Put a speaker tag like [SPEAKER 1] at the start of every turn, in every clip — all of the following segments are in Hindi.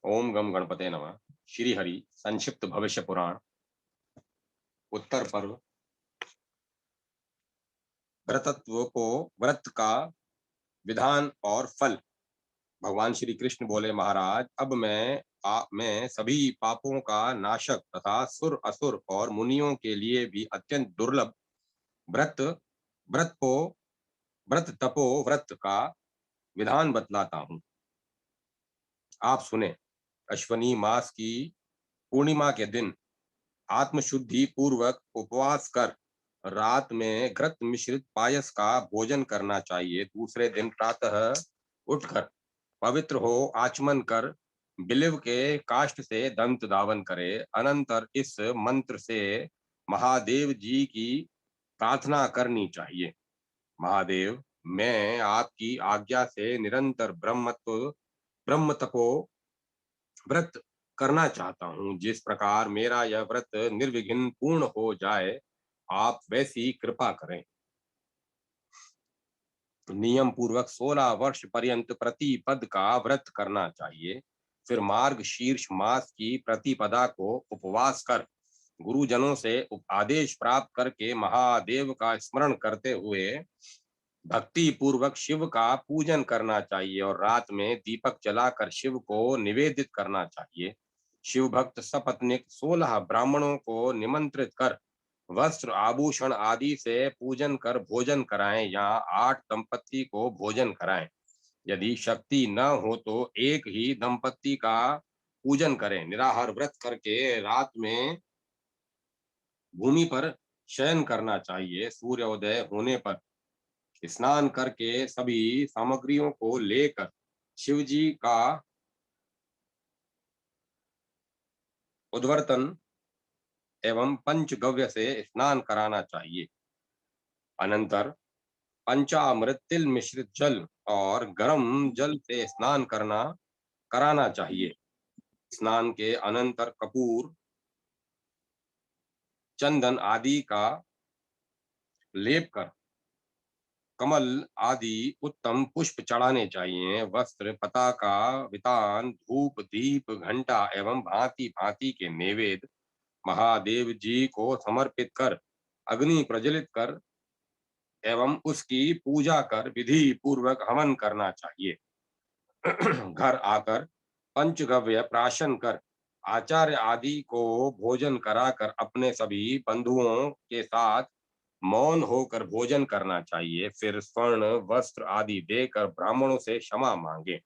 [SPEAKER 1] ओम गम गणपते नमः। श्री हरि संक्षिप्त भविष्य पुराण उत्तर पर्व। व्रतत्व को व्रत का विधान और फल। भगवान श्री कृष्ण बोले, महाराज अब मैं सभी पापों का नाशक तथा सुर असुर और मुनियों के लिए भी अत्यंत दुर्लभ व्रत व्रत को व्रत तपो व्रत का विधान बतलाता हूँ। आप सुने। अश्वनी मास की पूर्णिमा के दिन आत्मशुद्धि पूर्वक उपवास कर रात में घृत मिश्रित पायस का भोजन करना चाहिए। दूसरे दिन प्रातः उठकर पवित्र हो आचमन कर बिलिव के काष्ठ से दंत धावन करे। अनंतर इस मंत्र से महादेव जी की प्रार्थना करनी चाहिए। महादेव, मैं आपकी आज्ञा से निरंतर ब्रह्म तपो व्रत करना चाहता हूँ। जिस प्रकार मेरा यह व्रत निर्विघ्न पूर्ण हो जाए, आप वैसी कृपा करें। नियम पूर्वक 16 वर्ष पर्यंत प्रतिपद का व्रत करना चाहिए। फिर मार्ग शीर्ष मास की प्रतिपदा को उपवास कर गुरुजनों से आदेश प्राप्त करके महादेव का स्मरण करते हुए भक्ति पूर्वक शिव का पूजन करना चाहिए और रात में दीपक जलाकर शिव को निवेदित करना चाहिए। शिव भक्त सपत्नीक 16 ब्राह्मणों को निमंत्रित कर वस्त्र आभूषण आदि से पूजन कर भोजन कराएं या 8 दंपत्ति को भोजन कराएं। यदि शक्ति न हो तो एक ही दंपत्ति का पूजन करें। निराहार व्रत करके रात में भूमि पर शयन करना चाहिए। सूर्योदय होने पर स्नान करके सभी सामग्रियों को लेकर शिव जी का उद्वर्तन एवं पंचगव्य से स्नान कराना चाहिए। अनंतर पंचामृत तिल मिश्रित जल और गर्म जल से स्नान कराना चाहिए। स्नान के अनंतर कपूर चंदन आदि का लेप कर कमल आदि उत्तम पुष्प चढ़ाने चाहिए। वस्त्र पताका वितान धूप दीप घंटा एवं भांति भांति के नैवेद्य महादेव जी को समर्पित कर अग्नि प्रज्वलित कर एवं उसकी पूजा कर विधि पूर्वक हवन करना चाहिए। घर आकर पंचगव्य प्राशन कर आचार्य आदि को भोजन कराकर अपने सभी बंधुओं के साथ मौन होकर भोजन करना चाहिए। फिर स्वर्ण वस्त्र आदि देकर ब्राह्मणों से क्षमा मांगे।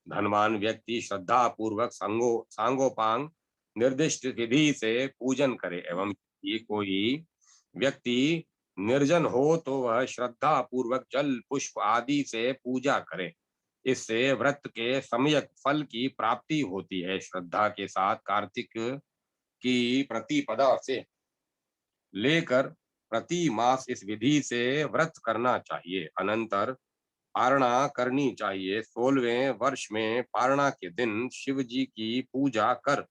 [SPEAKER 1] धनवान व्यक्ति श्रद्धा पूर्वक सांगोपांग निर्दिष्ट विधि से पूजन करे एवं ये कोई व्यक्ति निर्जन हो तो वह श्रद्धा पूर्वक जल पुष्प आदि से पूजा करे। इससे व्रत के सम्यक फल की प्राप्ति होती है। श्रद्धा के साथ कार्तिक की प्रतिपदा से लेकर प्रति मास इस विधि से व्रत करना चाहिए। अनंतर पारणा करनी चाहिए। 16वें वर्ष में पारणा के दिन शिव जी की पूजा कर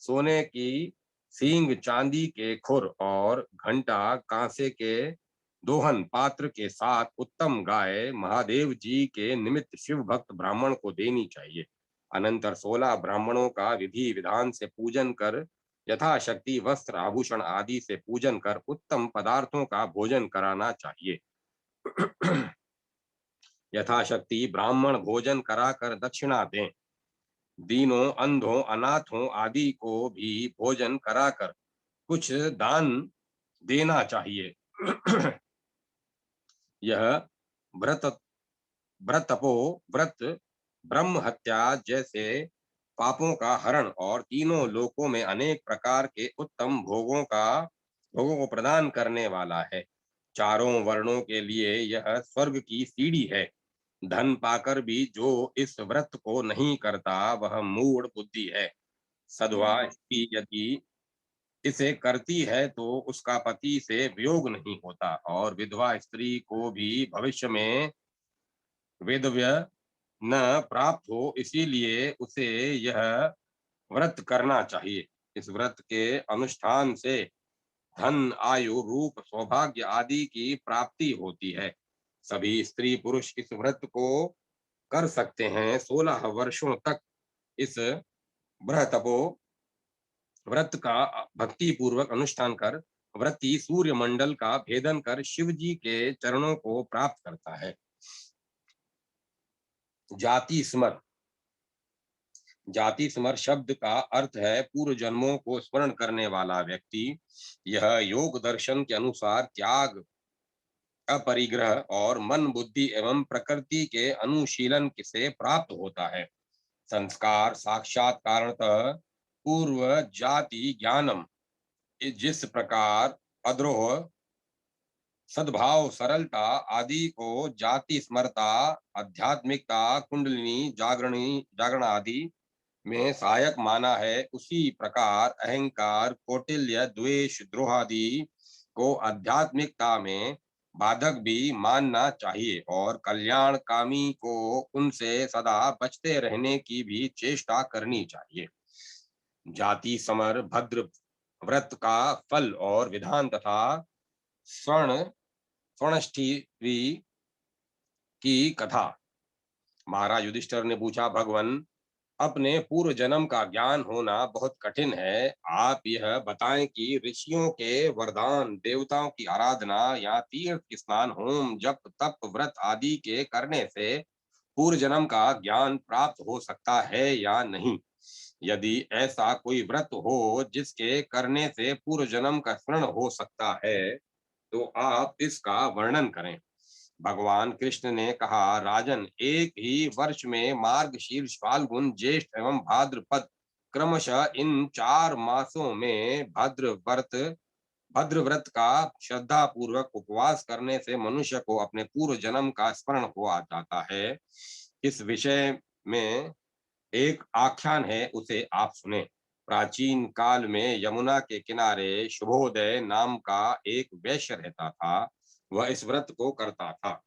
[SPEAKER 1] सोने की सींग चांदी के खुर और घंटा कांसे के दोहन पात्र के साथ उत्तम गाय महादेव जी के निमित्त शिव भक्त ब्राह्मण को देनी चाहिए। अनंतर 16 ब्राह्मणों का विधि विधान से पूजन कर यथाशक्ति वस्त्र आभूषण आदि से पूजन कर उत्तम पदार्थों का भोजन कराना चाहिए। यथाशक्ति ब्राह्मण भोजन कराकर दक्षिणा दें। दीनों अंधों अनाथों आदि को भी भोजन कराकर कुछ दान देना चाहिए। यह व्रत व्रतपो व्रत ब्रह्म हत्या जैसे पापों का हरण और तीनों लोकों में अनेक प्रकार के उत्तम भोगों को प्रदान करने वाला है। चारों वर्णों के लिए यह स्वर्ग की सीढ़ी है। धन पाकर भी जो इस व्रत को नहीं करता वह मूढ़ बुद्धि है। सधवा स्त्री यदि इसे करती है तो उसका पति से वियोग नहीं होता और विधवा स्त्री को भी भविष्य में वेदव्य न प्राप्त हो, इसीलिए उसे यह व्रत करना चाहिए। इस व्रत के अनुष्ठान से धन आयु रूप सौभाग्य आदि की प्राप्ति होती है। सभी स्त्री पुरुष इस व्रत को कर सकते हैं। 16 वर्षों तक इस व्रत तपो व्रत का भक्ति पूर्वक अनुष्ठान कर व्रती सूर्य मंडल का भेदन कर शिव जी के चरणों को प्राप्त करता है। जाति स्मर जाति स्मर शब्द का अर्थ है पूर्व जन्मों को स्मरण करने वाला व्यक्ति। यह योग दर्शन के अनुसार त्याग, अपरिग्रह और मन बुद्धि एवं प्रकृति के अनुशीलन से प्राप्त होता है। संस्कार साक्षात कारणतः पूर्व जाति ज्ञानम, जिस प्रकार अद्रोह, सद्भाव, सरलता आदि को जाति स्मरता, आध्यात्मिकता, कुंडलिनी जागरण आदि में सहायक माना है, उसी प्रकार अहंकार, कौटिल्य, द्वेष, द्रोह आदि को आध्यात्मिकता में बाधक भी मानना चाहिए और कल्याण कामी को उनसे सदा बचते रहने की भी चेष्टा करनी चाहिए। जाति समर भद्र व्रत का फल और विधान तथा स्वर्ण स्वर्णष्ठीवी की कथा। महाराज युधिष्ठिर ने पूछा, भगवान, अपने पूर्व जन्म का ज्ञान होना बहुत कठिन है। आप यह बताएं कि ऋषियों के वरदान, देवताओं की आराधना या तीर्थ स्नान, होम, जप, तप, व्रत आदि के करने से पूर्व जन्म का ज्ञान प्राप्त हो सकता है या नहीं। यदि ऐसा कोई व्रत हो जिसके करने से पूर्व जन्म का स्मरण हो सकता है, तो आप इसका वर्णन करें। भगवान कृष्ण ने कहा, राजन, एक ही वर्ष में मार्गशीर्ष, फाल्गुन, ज्येष्ठ एवं भाद्रपद क्रमशः इन 4 मासों में भद्र व्रत का श्रद्धा पूर्वक उपवास करने से मनुष्य को अपने पूर्व जन्म का स्मरण हो आ जाता है। इस विषय में एक आख्यान है, उसे आप सुने। प्राचीन काल में यमुना के किनारे शुभोदय नाम का एक वैश्य रहता था। वह इस व्रत को करता था।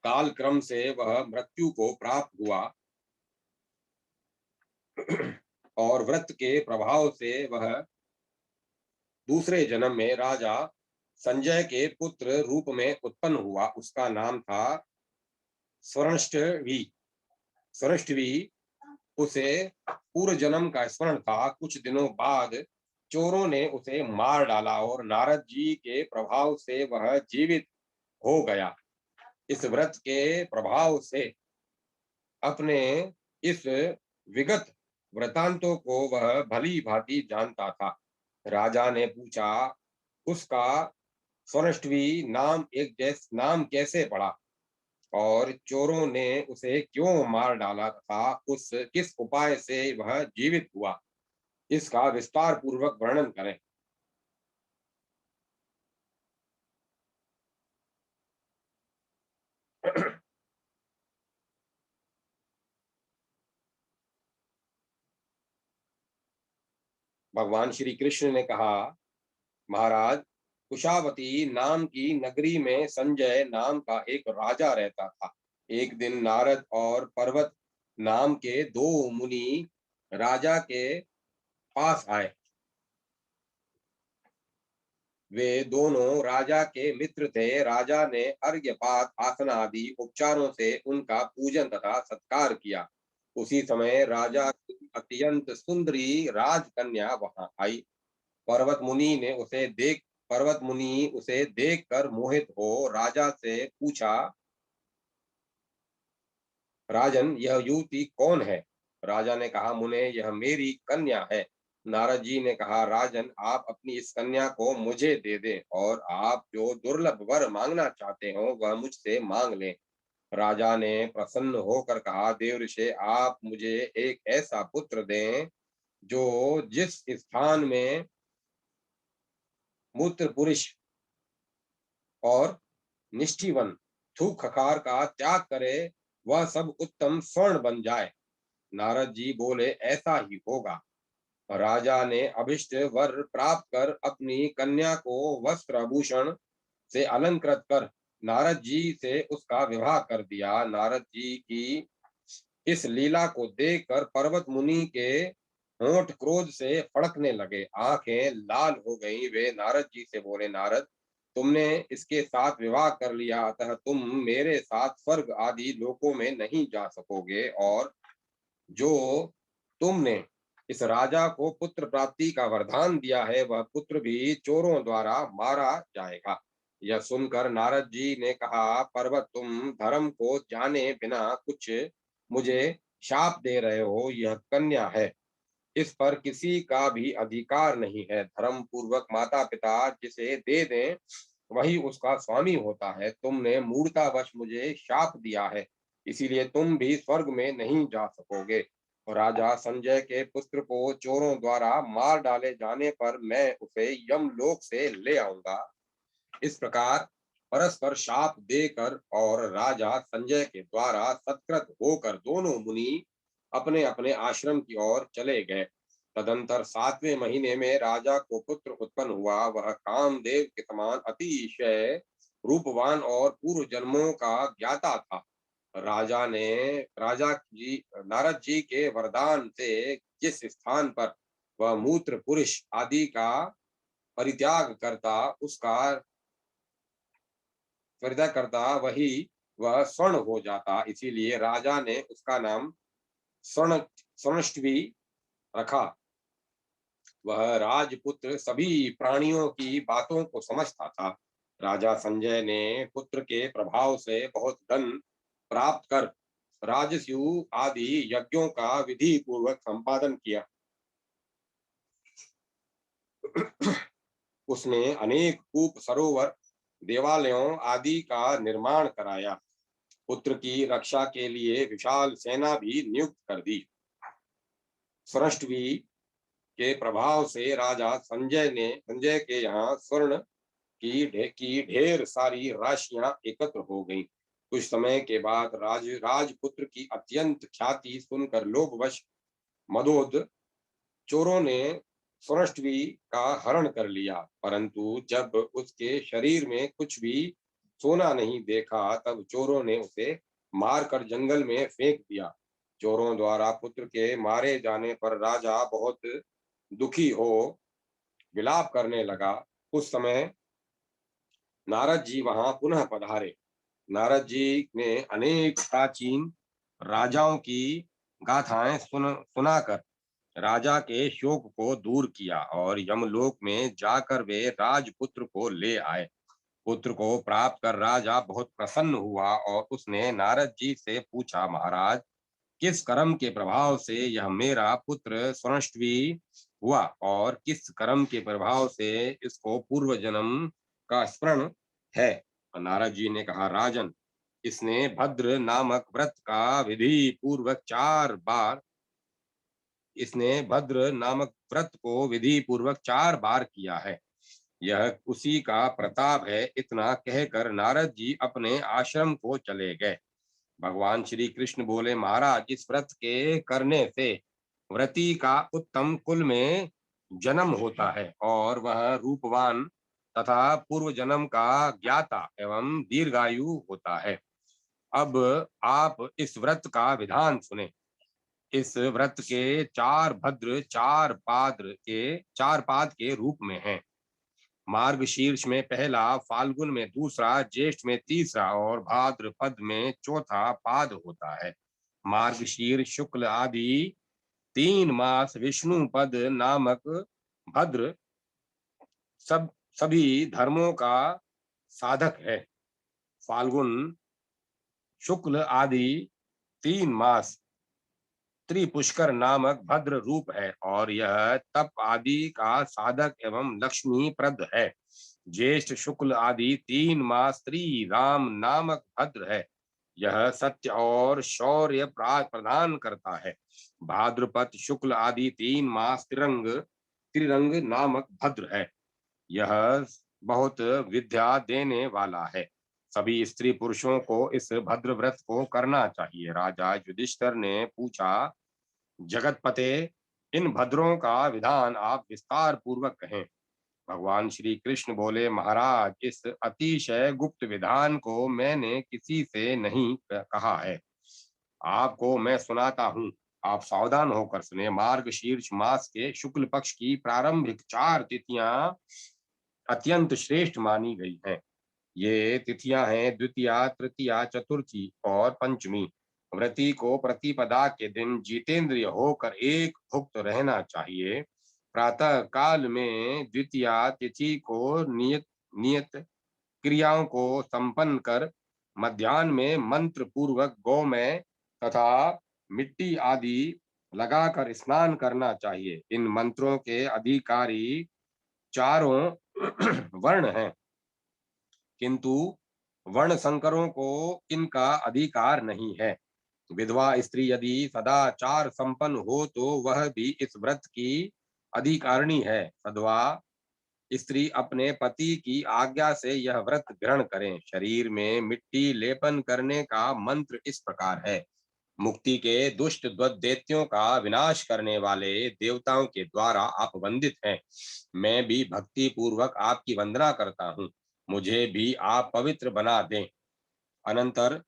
[SPEAKER 1] काल क्रम से वह मृत्यु को प्राप्त हुआ और व्रत के प्रभाव से वह दूसरे जन्म में राजा संजय के पुत्र रूप में उत्पन्न हुआ। उसका नाम था स्वर्णष्टवी। स्वर्णष्टवी उसे पूर्व जन्म का स्मरण था। कुछ दिनों बाद चोरों ने उसे मार डाला और नारद जी के प्रभाव से वह जीवित हो गया। इस व्रत के प्रभाव से अपने इस विगत वृतांतों को वह भली भांति जानता था। राजा ने पूछा, उसका स्वर्णष्टवी नाम कैसे पड़ा और चोरों ने उसे क्यों मार डाला तथा उस किस उपाय से वह जीवित हुआ, इसका विस्तार पूर्वक वर्णन करें। भगवान श्री कृष्ण ने कहा, महाराज, कुशावती नाम की नगरी में संजय नाम का एक राजा रहता था। एक दिन नारद और पर्वत नाम के 2 मुनि राजा के पास आए। वे दोनों राजा के मित्र थे। राजा ने अर्घ्यपात, आसन आदि उपचारों से उनका पूजन तथा सत्कार किया। उसी समय राजा की अत्यंत सुंदरी राजकन्या वहां आई। पर्वत मुनि उसे देखकर मोहित हो राजा से पूछा, राजन, यह युवती कौन है? राजा ने कहा, मुने, यह मेरी कन्या है। नारद जी ने कहा, राजन, आप अपनी इस कन्या को मुझे दे दें और आप जो दुर्लभ वर मांगना चाहते हो वह मुझसे मांग लें। राजा ने प्रसन्न होकर कहा, देवऋषि, आप मुझे एक ऐसा पुत्र दें जो जिस स्थान में मूत्र पुरुष और निष्ठीवन थूक खकार का त्याग करे, वह सब उत्तम स्वर्ण बन जाए। नारद जी बोले, ऐसा ही होगा। राजा ने अभिष्ट वर प्राप्त कर अपनी कन्या को वस्त्र आभूषण से अलंकृत कर नारद जी से उसका विवाह कर दिया। नारद जी की इस लीला को देखकर पर्वत मुनि के होंठ क्रोध से फड़कने लगे, आंखें लाल हो गईं। वे नारद जी से बोले, नारद, तुमने इसके साथ विवाह कर लिया, अतः तुम मेरे साथ स्वर्ग आदि लोकों में नहीं जा सकोगे और जो तुमने इस राजा को पुत्र प्राप्ति का वरदान दिया है, वह पुत्र भी चोरों द्वारा मारा जाएगा। यह सुनकर नारद जी ने कहा, पर्वत, तुम धर्म को जाने बिना कुछ मुझे शाप दे रहे हो। यह कन्या है, इस पर किसी का भी अधिकार नहीं है। धर्म पूर्वक माता पिता जिसे दे दें, वही उसका स्वामी होता है। तुमने मूढ़तावश मुझे शाप दिया है, इसीलिए तुम भी स्वर्ग में नहीं जा सकोगे। और राजा संजय के पुत्र को चोरों द्वारा मार डाले जाने पर मैं उसे यमलोक से ले आऊंगा। इस प्रकार परस्पर शाप देकर और राजा संजय के द्वारा सत्कृत होकर दोनों मुनि अपने अपने आश्रम की ओर चले गए। तदंतर 7वें महीने में राजा को पुत्र उत्पन्न हुआ। वह कामदेव के समान अतिशय रूपवान और पूर्व जन्मों का ज्ञाता था। राजा जी नारद जी के वरदान से जिस स्थान पर वह मूत्र पुरुष आदि का परित्याग करता, उसका परित्याग करता, वही वह स्वर्ण हो जाता। इसीलिए राजा ने उसका नाम स्वर्ण स्वर्णष्टवी रखा। वह राजपुत्र सभी प्राणियों की बातों को समझता था। राजा संजय ने पुत्र के प्रभाव से बहुत धन प्राप्त कर राजस्यु आदि यज्ञों का विधि पूर्वक संपादन किया। उसने अनेक कूप, सरोवर, देवालयों आदि का निर्माण कराया। पुत्र की रक्षा के लिए विशाल सेना भी नियुक्त कर दी। सृष्टि के प्रभाव से राजा संजय के यहाँ स्वर्ण की ढेर सारी राशियां एकत्र हो गईं। कुछ समय के बाद राजपुत्र की अत्यंत ख्याति सुनकर लोभवश मदोद चोरों ने सृष्टि का हरण कर लिया। परंतु जब उसके शरीर में कुछ भी सोना नहीं देखा, तब चोरों ने उसे मारकर जंगल में फेंक दिया। चोरों द्वारा पुत्र के मारे जाने पर राजा बहुत दुखी हो विलाप करने लगा। उस समय नारद जी वहां पुनः पधारे। नारद जी ने अनेक प्राचीन राजाओं की गाथाएं सुनाकर राजा के शोक को दूर किया और यमलोक में जाकर वे राजपुत्र को ले आए। पुत्र को प्राप्त कर राजा बहुत प्रसन्न हुआ और उसने नारद जी से पूछा, महाराज, किस कर्म के प्रभाव से यह मेरा पुत्र स्वर्णष्टवी हुआ और किस कर्म के प्रभाव से इसको पूर्व जन्म का स्मरण है? नारद जी ने कहा, राजन, इसने भद्र नामक व्रत का विधि पूर्वक 4 बार इसने भद्र नामक व्रत को विधि पूर्वक 4 बार किया है। यह उसी का प्रताप है। इतना कहकर नारद जी अपने आश्रम को चले गए। भगवान श्री कृष्ण बोले, महाराज, इस व्रत के करने से व्रती का उत्तम कुल में जन्म होता है और वह रूपवान तथा पूर्व जन्म का ज्ञाता एवं दीर्घायु होता है। अब आप इस व्रत का विधान सुने। इस व्रत के 4 भद्र 4 पाद के रूप में हैं। मार्ग शीर्ष में पहला, फाल्गुन में दूसरा, ज्येष्ठ में तीसरा और भाद्रपद में चौथा पाद होता है। मार्ग शीर्ष शुक्ल आदि 3 मास विष्णु पद नामक भद्र सभी धर्मों का साधक है। फाल्गुन शुक्ल आदि 3 मास त्रिपुष्कर नामक भद्र रूप है और यह तप आदि का साधक एवं लक्ष्मी प्रद है। ज्येष्ठ शुक्ल आदि 3 मास श्री राम नामक भद्र है। यह सत्य और शौर्य प्रदान करता है। भाद्रपद शुक्ल आदि 3 मास त्रिरंग नामक भद्र है। यह बहुत विद्या देने वाला है। सभी स्त्री पुरुषों को इस भद्र व्रत को करना चाहिए। राजा युधिष्ठिर ने पूछा, जगतपते, इन भद्रों का विधान आप विस्तार पूर्वक कहें। भगवान श्री कृष्ण बोले, महाराज, इस अतिशय गुप्त विधान को मैंने किसी से नहीं कहा है। आपको मैं सुनाता हूँ, आप सावधान होकर सुने। मार्ग शीर्ष मास के शुक्ल पक्ष की प्रारंभिक 4 तिथियां अत्यंत श्रेष्ठ मानी गई हैं। ये तिथियां हैं द्वितीया, तृतीया, चतुर्थी और पंचमी। व्रती को प्रतिपदा के दिन जितेंद्रिय होकर एक भुक्त रहना चाहिए। प्रातः काल में द्वितीया तिथि को नियत नियत क्रियाओं को संपन्न कर मध्याह्न में मंत्र पूर्वक गौमय तथा मिट्टी आदि लगाकर स्नान करना चाहिए। इन मंत्रों के अधिकारी चारों वर्ण हैं, किंतु वर्ण संकरों को इनका अधिकार नहीं है। विधवा स्त्री यदि सदाचार संपन्न हो तो वह भी इस व्रत की अधिकारिणी है। सधवा स्त्री अपने पति की आज्ञा से यह व्रत ग्रहण करें। शरीर में मिट्टी लेपन करने का मंत्र इस प्रकार है। मुक्ति के दुष्ट दैत्यों का विनाश करने वाले देवताओं के द्वारा आप वंदित हैं। मैं भी भक्ति पूर्वक आपकी वंदना करता हूँ। मुझे भी आप पवित्र बना दें। अनंतर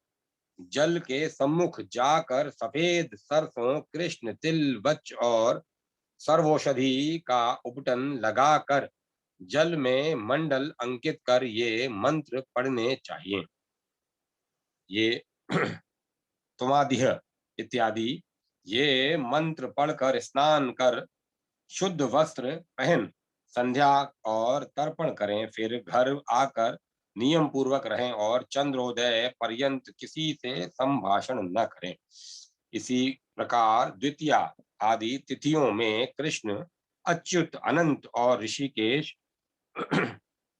[SPEAKER 1] जल के सम्मुख जाकर सफेद सरसों, कृष्ण तिल, वच और सर्वौषधि का उपटन लगाकर जल में मंडल अंकित कर ये मंत्र पढ़ने चाहिए। ये तुमादिह इत्यादि ये मंत्र पढ़कर स्नान कर शुद्ध वस्त्र पहन संध्या और तर्पण करें। फिर घर आकर नियम पूर्वक रहें और चंद्रोदय पर्यंत किसी से संभाषण न करें। इसी प्रकार द्वितीया आदि तिथियों में कृष्ण, अच्युत, अनंत और ऋषिकेश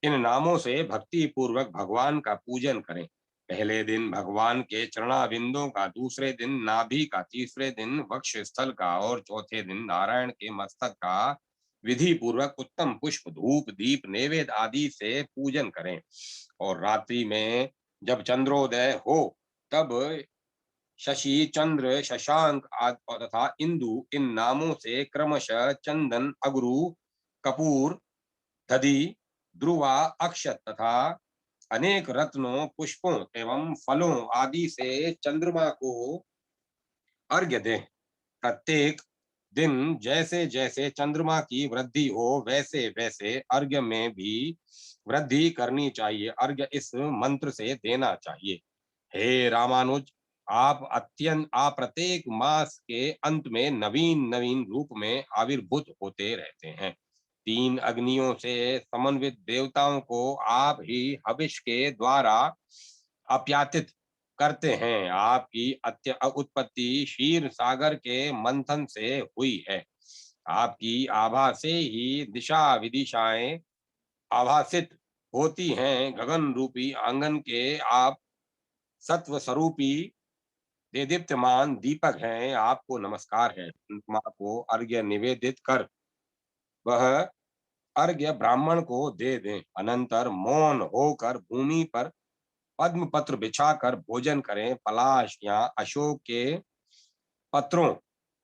[SPEAKER 1] इन नामों से भक्ति पूर्वक भगवान का पूजन करें। पहले दिन भगवान के चरणाबिंदों का, दूसरे दिन नाभि का, तीसरे दिन वक्ष स्थल का और चौथे दिन नारायण के मस्तक का विधि पूर्वक उत्तम पुष्प, धूप, दीप, नैवेद्य आदि से पूजन करें। और रात्रि में जब चंद्रोदय हो तब शशि, चंद्र, शशांक तथा इंदु इन नामों से क्रमशः चंदन, अगरू, कपूर, दधि, ध्रुवा, अक्षत तथा अनेक रत्नों, पुष्पों एवं फलों आदि से चंद्रमा को अर्घ्य दें। प्रत्येक दिन जैसे जैसे चंद्रमा की वृद्धि हो वैसे वैसे अर्घ्य में भी वृद्धि करनी चाहिए। अर्घ्य इस मंत्र से देना चाहिए। हे रामानुज, आप प्रत्येक मास के अंत में नवीन नवीन रूप में आविर्भूत होते रहते हैं। 3 अग्नियों से समन्वित देवताओं को आप ही हविष के द्वारा आप्यायित करते हैं। आपकी उत्पत्ति क्षीर सागर के मंथन से हुई है। आपकी आभा से ही दिशा विदिशाएं आभासित होती हैं। गगन रूपी आंगन के आप सत्व स्वरूपी देदीप्यमान दीपक हैं। आपको नमस्कार है। चंद्रमा को अर्घ्य निवेदित कर वह अर्घ्य ब्राह्मण को दे दें। अनंतर मौन होकर भूमि पर पद्म पत्र बिछाकर भोजन करें। पलाश या अशोक के पत्रों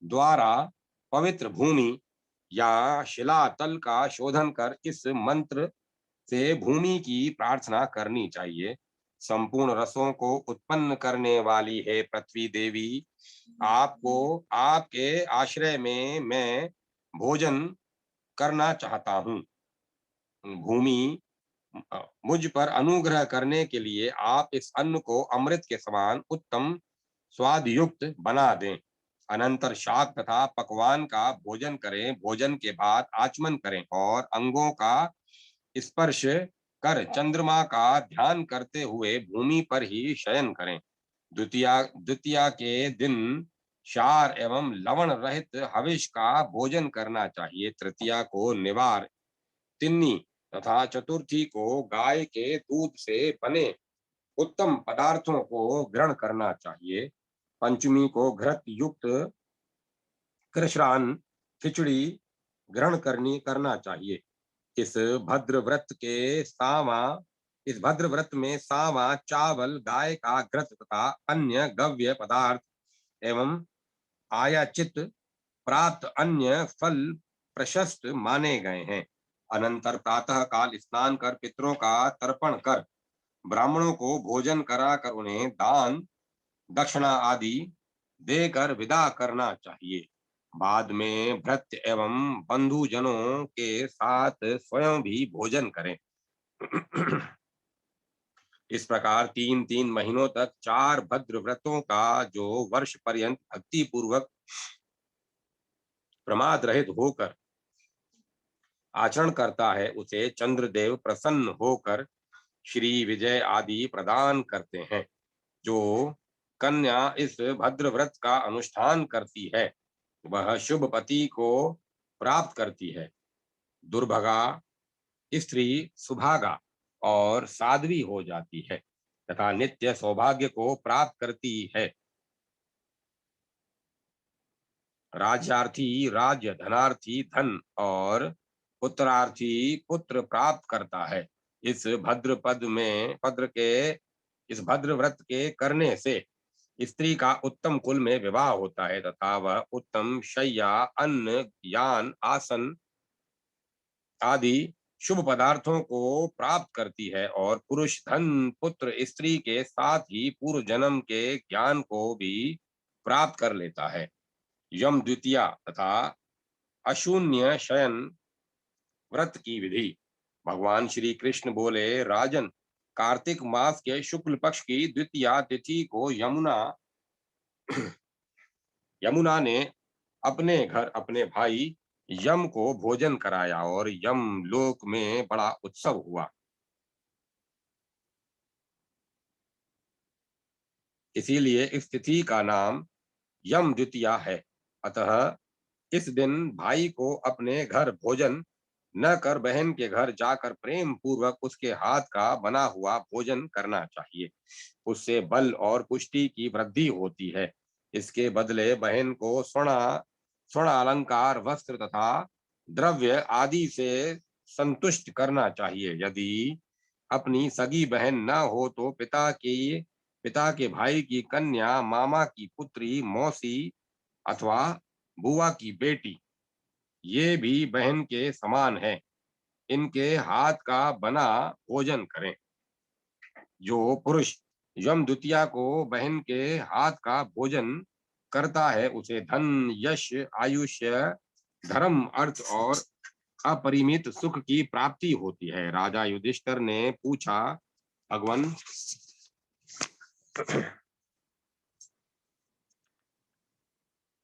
[SPEAKER 1] द्वारा पवित्र भूमि या शिलातल का शोधन कर इस मंत्र से भूमि की प्रार्थना करनी चाहिए। संपूर्ण रसों को उत्पन्न करने वाली है पृथ्वी देवी, आपको आपके आश्रय में मैं भोजन करना चाहता हूँ। भूमि मुझ पर अनुग्रह करने के लिए आप इस अन्न को अमृत के समान उत्तम स्वाद युक्त बना दें। अनंतर शाक तथा पकवान का भोजन करें। भोजन के बाद आचमन करें और अंगों का स्पर्श कर चंद्रमा का ध्यान करते हुए भूमि पर ही शयन करें। द्वितीया के दिन क्षार एवं लवण रहित हविष का भोजन करना चाहिए। तृतीया को निवार, तिन्नी तथा चतुर्थी को गाय के दूध से बने उत्तम पदार्थों को ग्रहण करना चाहिए। पंचमी को घृत युक्त कृष्णान खिचड़ी ग्रहण करना चाहिए। इस भद्र व्रत के सावा इस भद्र व्रत में सावा, चावल, गाय का घृत तथा अन्य गव्य पदार्थ एवं आयाचित प्राप्त अन्य फल प्रशस्त माने गए हैं। अनंतर प्रातः काल स्नान कर पितरों का तर्पण कर ब्राह्मणों को भोजन कराकर उन्हें दान दक्षिणा आदि देकर विदा करना चाहिए। बाद में भृत्य एवं बंधुजनों के साथ स्वयं भी भोजन करें। इस प्रकार 3-3 महीनों तक 4 भद्र व्रतों का जो वर्ष पर्यंत भक्ति पूर्वक प्रमाद रहित होकर आचरण करता है, उसे चंद्रदेव प्रसन्न होकर श्री विजय आदि प्रदान करते हैं। जो कन्या इस भद्र व्रत का अनुष्ठान करती है, वह शुभ पति को प्राप्त करती है। दुर्भगा स्त्री सुभागा और साध्वी हो जाती है तथा नित्य सौभाग्य को प्राप्त करती है। राज्यार्थी राज्य, धनार्थी धन और पुत्रार्थी पुत्र प्राप्त करता है। इस भद्र पद में पद्र के इस भद्र व्रत के करने से स्त्री का उत्तम कुल में विवाह होता है तथा वह उत्तम शय्या, अन्न, यान, आसन आदि शुभ पदार्थों को प्राप्त करती है और पुरुष धन, पुत्र, स्त्री के साथ ही पूर्व जन्म के ज्ञान को भी प्राप्त कर लेता है। यम द्वितीया तथा अशून्य शयन व्रत की विधि। भगवान श्री कृष्ण बोले, राजन, कार्तिक मास के शुक्ल पक्ष की द्वितीया तिथि को यमुना ने अपने घर अपने भाई यम को भोजन कराया और यम लोक में बड़ा उत्सव हुआ। इसीलिए इस तिथि का नाम यम द्वितीया है। अतः इस दिन भाई को अपने घर भोजन न कर बहन के घर जाकर प्रेम पूर्वक उसके हाथ का बना हुआ भोजन करना चाहिए। उससे बल और पुष्टि की वृद्धि होती है। इसके बदले बहन को स्वर्ण अलंकार, वस्त्र तथा द्रव्य आदि से संतुष्ट करना चाहिए। यदि अपनी सगी बहन न हो तो पिता के भाई की कन्या, मामा की पुत्री, मौसी अथवा बुआ की बेटी, ये भी बहन के समान है। इनके हाथ का बना भोजन करें। जो पुरुष यम द्वितीया को बहन के हाथ का भोजन करता है, उसे धन, यश, आयुष्य, धर्म, अर्थ और अपरिमित सुख की प्राप्ति होती है। राजा युधिष्ठिर ने पूछा, भगवान,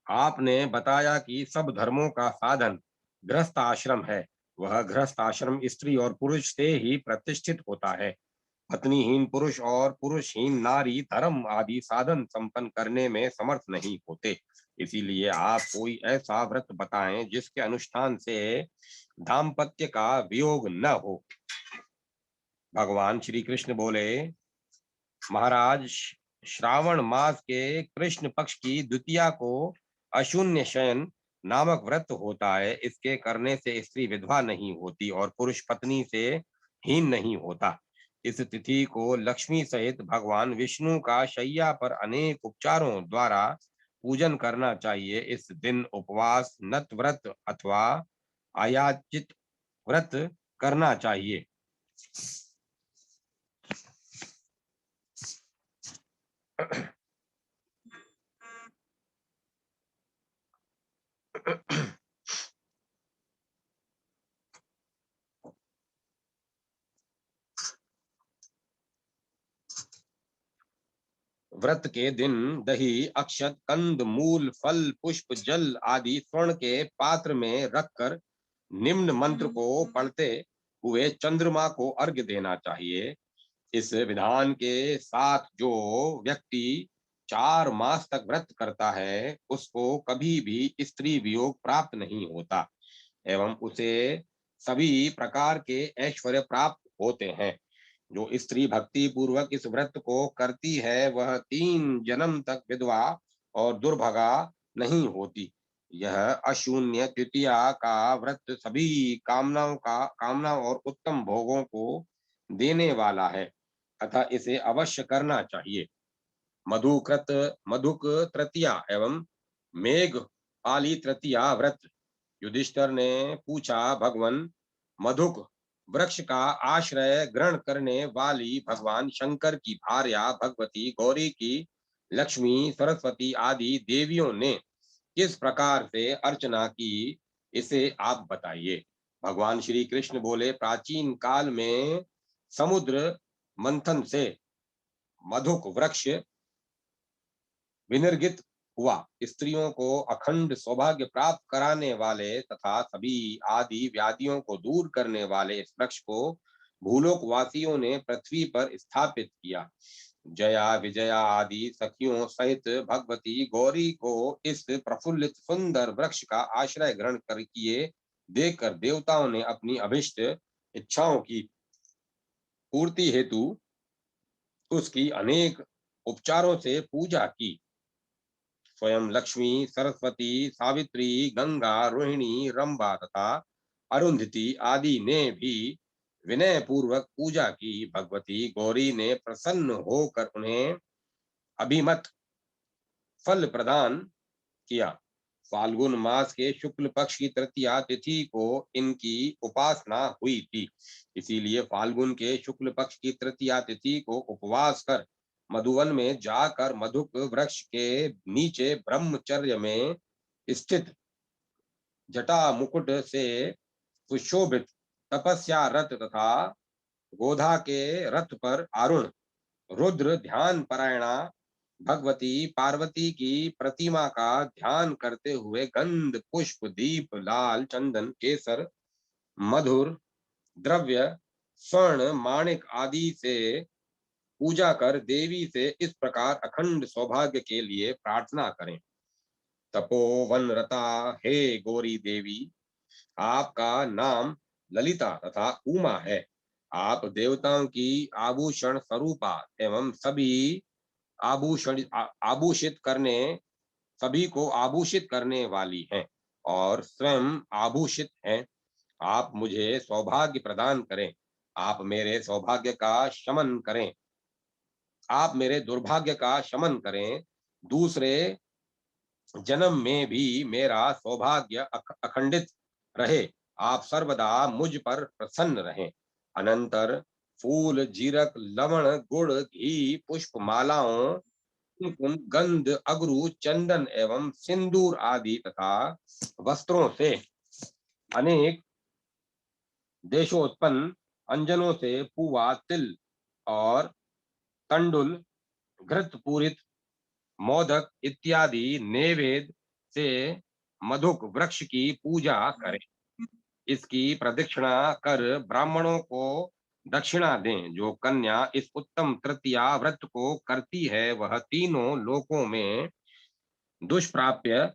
[SPEAKER 1] आपने बताया कि सब धर्मों का साधन गृहस्थ आश्रम है। वह गृहस्थ आश्रम स्त्री और पुरुष से ही प्रतिष्ठित होता है। पत्नीहीन पुरुष और पुरुषहीन नारी धर्म आदि साधन संपन्न करने में समर्थ नहीं होते। इसीलिए आप कोई ऐसा व्रत बताएं जिसके अनुष्ठान से दाम्पत्य का वियोग न हो। भगवान श्री कृष्ण बोले, महाराज, श्रावण मास के कृष्ण पक्ष की द्वितीया को अशून्य शयन नामक व्रत होता है। इसके करने से स्त्री विधवा नहीं होती और पुरुष पत्नी से हीन नहीं होता। इस तिथि को लक्ष्मी सहित भगवान विष्णु का शैया पर अनेक उपचारों द्वारा पूजन करना चाहिए। इस दिन उपवास, नत व्रत अथवा अयाचित व्रत करना चाहिए। व्रत के दिन दही, अक्षत, कंद, मूल, फल, पुष्प, जल आदि स्वर्ण के पात्र में रखकर निम्न मंत्र को पढ़ते हुए चंद्रमा को अर्घ्य देना चाहिए। इस विधान के साथ जो व्यक्ति 4 मास तक व्रत करता है, उसको कभी भी स्त्री वियोग प्राप्त नहीं होता एवं उसे सभी प्रकार के ऐश्वर्य प्राप्त होते हैं। जो स्त्री भक्ति पूर्वक इस व्रत को करती है, वह 3 जन्म तक विधवा और दुर्भगा नहीं होती। यह अशून्य तृतीया का व्रत सभी कामना और उत्तम भोगों को देने वाला है अतः इसे अवश्य करना चाहिए। मधुकृत मधुक तृतीया एवं मेघ पाली तृतीया व्रत। युधिष्ठिर ने पूछा, भगवान, मधुक वृक्ष का आश्रय ग्रहण करने वाली भगवान शंकर की भार्या भगवती गौरी की लक्ष्मी, सरस्वती आदि देवियों ने किस प्रकार से अर्चना की, इसे आप बताइए। भगवान श्री कृष्ण बोले, प्राचीन काल में समुद्र मंथन से मधुक वृक्ष विनिर्गित हुआ। स्त्रियों को अखंड सौभाग्य प्राप्त कराने वाले तथा सभी आदि व्याधियों को दूर करने वाले इस वृक्ष को भूलोक वासियों ने पृथ्वी पर स्थापित किया। जया विजया आदि सखियों सहित भगवती गौरी को इस प्रफुल्लित सुंदर वृक्ष का आश्रय ग्रहण कर किए देखकर देवताओं ने अपनी अभिष्ट इच्छाओं की पूर्ति हेतु उसकी अनेक उपचारों से पूजा की। स्वयं लक्ष्मी, सरस्वती, सावित्री, गंगा, रोहिणी, रंभा तथा अरुंधति आदि ने भी विनय पूर्वक पूजा की। भगवती गौरी ने प्रसन्न होकर उन्हें अभिमत फल प्रदान किया। फाल्गुन मास के शुक्ल पक्ष की तृतीया तिथि को इनकी उपासना हुई थी। इसीलिए फाल्गुन के शुक्ल पक्ष की तृतीया तिथि को उपवास कर मधुवन में जाकर मधुक वृक्ष के नीचे ब्रह्मचर्य में स्थित जटा मुकुट से सुशोभित तपस्या रत तथा गोधा के रथ पर आरूढ़ रुद्र ध्यान परायणा भगवती पार्वती की प्रतिमा का ध्यान करते हुए गंध पुष्प दीप लाल चंदन केसर मधुर द्रव्य स्वर्ण माणिक आदि से पूजा कर देवी से इस प्रकार अखंड सौभाग्य के लिए प्रार्थना करें। तपोवन रता हे गौरी देवी, आपका नाम ललिता तथा उमा है। आप देवताओं की आभूषण स्वरूपा एवं आभूषित करने सभी को आभूषित करने वाली हैं और स्वयं आभूषित हैं। आप मुझे सौभाग्य प्रदान करें। आप मेरे सौभाग्य का शमन करें। आप मेरे दुर्भाग्य का शमन करें। दूसरे जन्म में भी मेरा सौभाग्य अखंडित रहे। आप सर्वदा मुझ पर प्रसन्न रहें। अनंतर फूल जीरक लवण गुड़ घी पुष्प मालाओं कुमकुम गंध अगरू चंदन एवं सिंदूर आदि तथा वस्त्रों से अनेक देशोत्पन्न अंजनों से पुआ तिल और तंडुल घृत पूरित मोदक इत्यादि नैवेद्य से मधुक वृक्ष की पूजा करें। इसकी प्रदक्षिणा कर ब्राह्मणों को दक्षिणा दें। जो कन्या इस उत्तम तृतीया व्रत को करती है वह तीनों लोकों में दुष्प्राप्य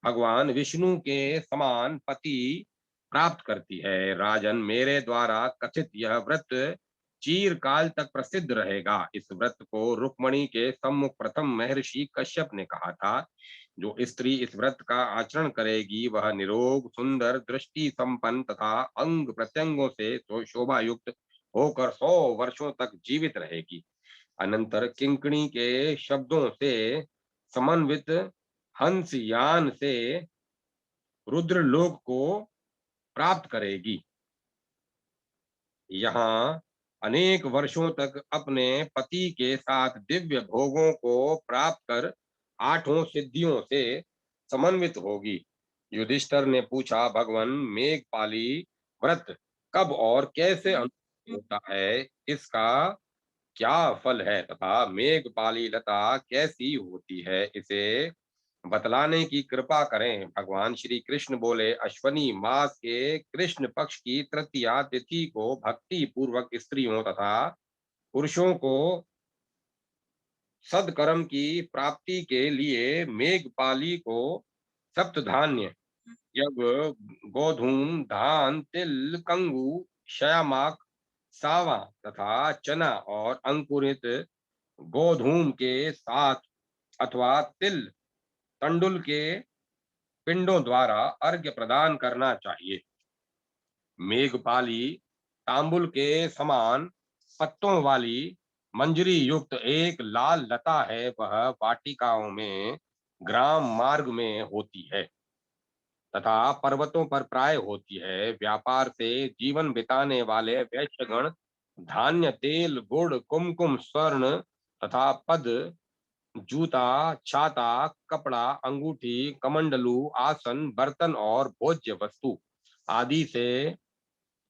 [SPEAKER 1] भगवान विष्णु के समान पति प्राप्त करती है। राजन, मेरे द्वारा कथित यह व्रत चिरकाल तक प्रसिद्ध रहेगा। इस व्रत को रुक्मणी के सम्मुख प्रथम महर्षि कश्यप ने कहा था। जो स्त्री इस व्रत का आचरण करेगी वह निरोग सुंदर दृष्टि संपन्न तथा अंग प्रत्यंगों से शोभा युक्त होकर 100 वर्षों तक जीवित रहेगी। अनंतर किंकणी के शब्दों से समन्वित हंस यान से रुद्रलोक को प्राप्त करेगी। यहाँ अनेक वर्षों तक अपने पति के साथ दिव्य भोगों को प्राप्त कर 8 सिद्धियों से समन्वित होगी। युधिष्ठिर ने पूछा, भगवान मेघपाली व्रत कब और कैसे अनुष्ठित होता है? इसका क्या फल है तथा मेघपाली लता कैसी होती है? इसे बतलाने की कृपा करें। भगवान श्री कृष्ण बोले, अश्वनी मास के कृष्ण पक्ष की तृतीया तिथि को भक्ति पूर्वक स्त्रियों तथा पुरुषों को सदकर्म की प्राप्ति के लिए मेघपाली को सप्तधान्य जब गोधूम धान तिल कंगू श्यामाक सावा तथा चना और अंकुरित गोधूम के साथ अथवा तिल तंडुल के पिंडों द्वारा अर्घ्य प्रदान करना चाहिए। मेघपाली तांबुल के समान पत्तों वाली मंजरी युक्त एक लाल लता है। वह वाटिकाओं में ग्राम मार्ग में होती है तथा पर्वतों पर प्राय होती है। व्यापार से जीवन बिताने वाले वैश्यगण धान्य तेल गुड़ कुमकुम स्वर्ण तथा पद जूता छाता कपड़ा अंगूठी कमंडलू आसन बर्तन और भोज्य वस्तु आदि से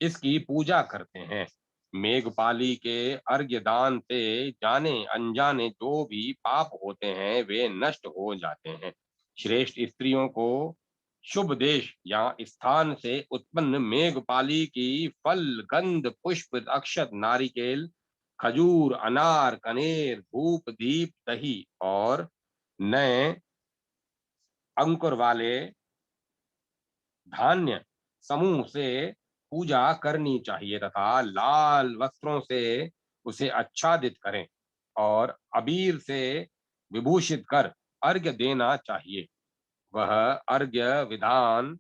[SPEAKER 1] इसकी पूजा करते हैं। मेघपाली के अर्घ्य दान से जाने अनजाने जो भी पाप होते हैं वे नष्ट हो जाते हैं। श्रेष्ठ स्त्रियों को शुभ देश या स्थान से उत्पन्न मेघपाली की फल, गंध, पुष्प, अक्षत, नारिकेल, खजूर, अनार, कनेर, धूप, दीप, दही और नए अंकुर वाले धान्य समूह से पूजा करनी चाहिए तथा लाल वस्त्रों से उसे आच्छादित करें और अबीर से विभूषित कर अर्घ्य देना चाहिए। वह अर्घ्य विधान